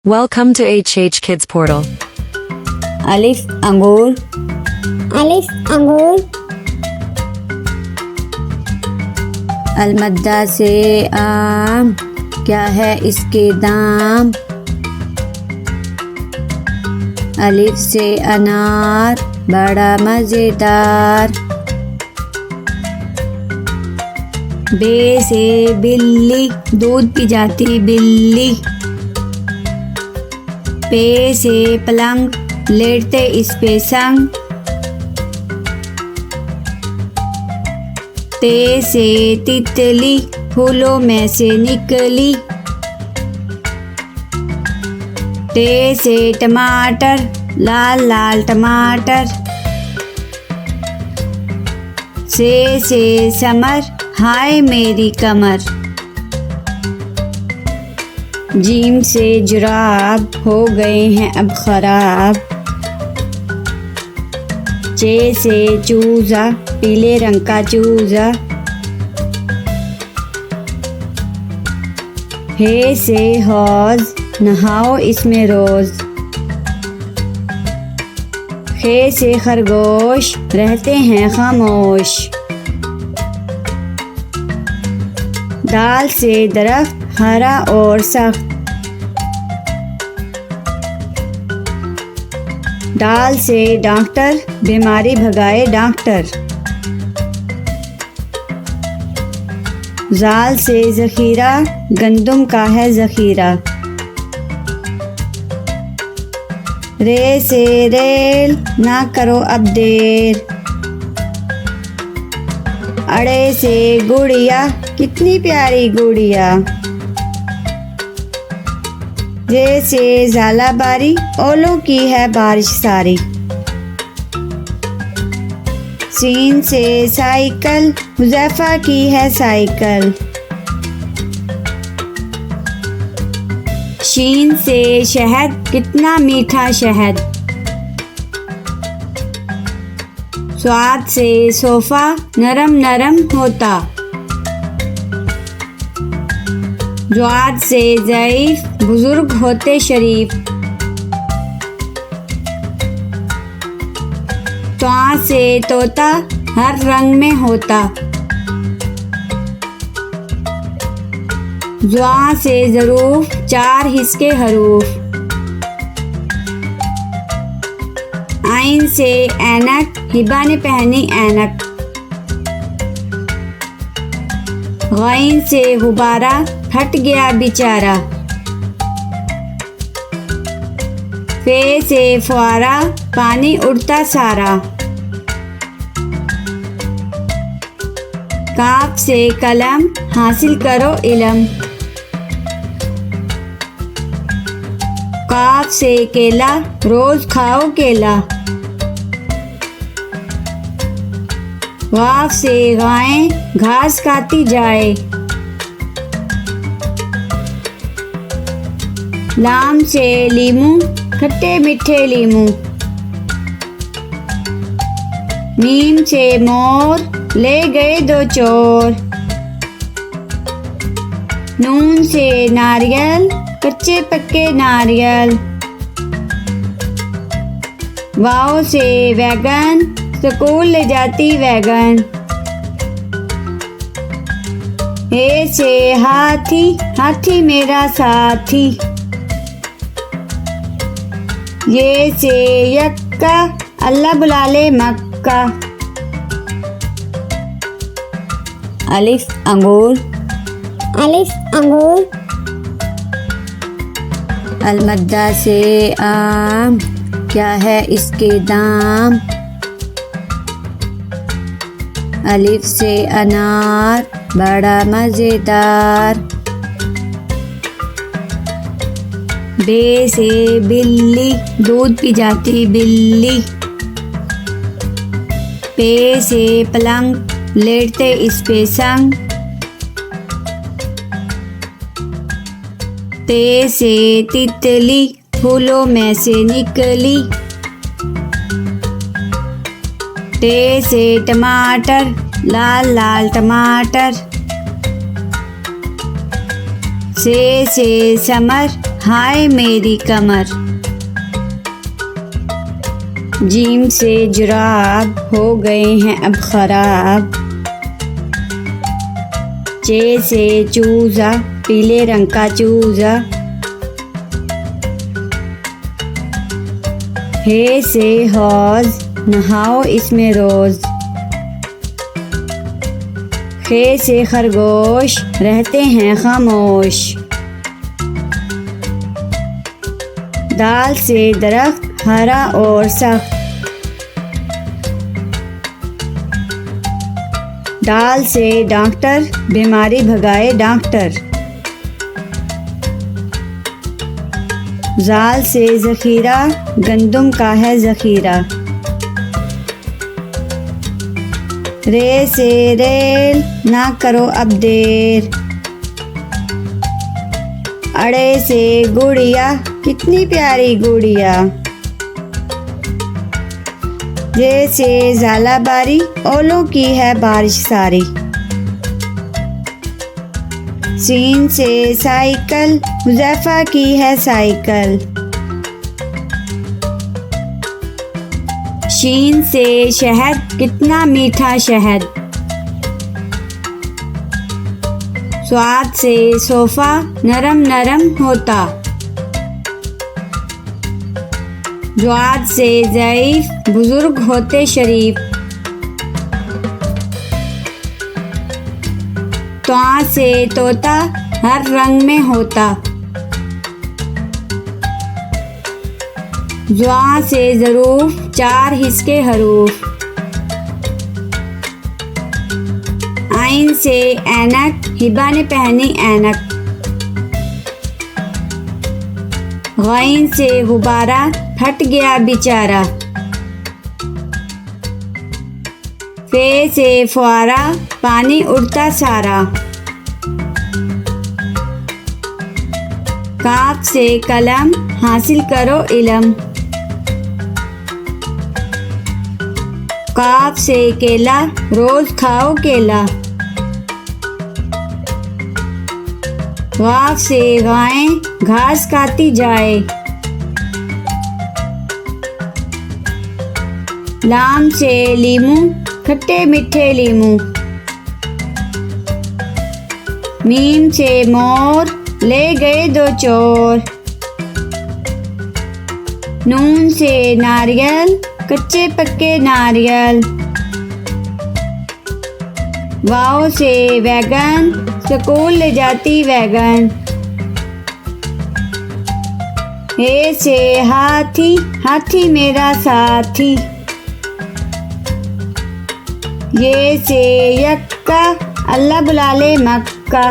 Welcome to HH Kids Portal. अलिफ अंगूर, अलिफ अंगूर, अलमद्दा से आम, क्या है इसके दाम। अलिफ से अनार, बड़ा मज़ेदार। बे से बिल्ली, दूध पी जाती बिल्ली। पे से पलंग, लेटते इस पे संग। ते से तितली, फूलों में से निकली। टे से टमाटर, लाल लाल टमाटर। से समर, हाय मेरी कमर। जीम से जुराब, हो गए हैं अब खराब। चे से चूजा, पीले रंग का चूजा। हे से हौज, नहाओ इसमें रोज। खे से खरगोश, रहते हैं खामोश। दाल से दरख्त, हरा और सख्त। दाल से डॉक्टर, बीमारी भगाए डॉक्टर। जाल से ज़ख़ीरा, गंदुम का है ज़ख़ीरा। रे से रेल, ना करो अब देर। अड़े से गुड़िया, कितनी प्यारी गुड़िया। जे से झालाबारी, ओलों की है बारिश सारी। सीन से साइकिल, हुज़ैफा की है साइकिल। शीन से शहद, कितना मीठा शहद। स्वाद से सोफा, नरम नरम होता। ज्वाद से ज़ईफ, बुजुर्ग होते शरीफ। त्वा से तोता, हर रंग में होता। ज्वा से ज़रूफ, चार हिस्से हरूफ। आइन से ऐनक, हिबा ने पहनी ऐनक। गैन से गुब्बारा, हट गया बेचारा। फे से फुआरा, पानी उड़ता सारा। काफ से कलम, हासिल करो इलम। काफ से केला, रोज खाओ केला। वाफ से गाय, घास खाती जाए। लाम से लीमू, खट्टे मीठे लीमू। मीम से मोर, ले गए दो चोर। नून से नारियल, कच्चे पक्के नारियल। वाव से वैगन, स्कूल ले जाती वैगन। हे से हाथी, हाथी मेरा साथी। ये से यक्का, अल्लाह बुला ले मक्का। अलिफ अंगूर, अलिफ अंगूर, अलमद्दा से आम, क्या है इसके दाम। अलिफ से अनार, बड़ा मज़ेदार। बे से बिल्ली, दूध पी जाती बिल्ली। पे से पलंग, लेटते इस पे संग। ते से तितली, फूलों में से निकली। टे से टमाटर, लाल लाल टमाटर। से समर, हाय मेरी कमर। जीम से जुराब हो गए हैं अब खराब। चे से चूजा, पीले रंग का चूजा। हे से हौज, नहाओ इसमें रोज। खे से खरगोश, रहते हैं खामोश। दाल से दरख्त, हरा और सख्त। दाल से डॉक्टर, बीमारी भगाए डॉक्टर। जाल से जखीरा, गंदुम का है जखीरा। रे से रेल, ना करो अब देर। अड़े से गुड़िया, कितनी प्यारी गुड़िया। जे से झालाबारी, ओलों की है बारिश सारी। सीन से साइकिल, हुज़ैफा की है साइकिल। शीन से शहद, कितना मीठा शहद। स्वाद से सोफा, नरम नरम होता। ज्वाद से ज़ईफ, बुजुर्ग होते शरीफ। त्वा से तोता, हर रंग में होता। ज़्वा से ज़रूफ, 4 हिस्से हरूफ। आइन से ऐनक, हिबा ने पहनी ऐनक। गैन से गुब्बारा, फट गया बेचारा। फे से फुआरा, पानी उड़ता सारा। काफ से कलम, हासिल करो इलम। काफ से केला, रोज खाओ केला। गाफ से गाय, घास खाती जाए। लाम से लीमू, खट्टे मीठे लीमू। मीम से मोर, ले गए 2 चोर। नून से नारियल, कच्चे पक्के नारियल। वाव से वैगन, स्कूल ले जाती वैगन। हे से हाथी, हाथी मेरा साथी। ये से यक्का, अल्लाह बुला ले मक्का।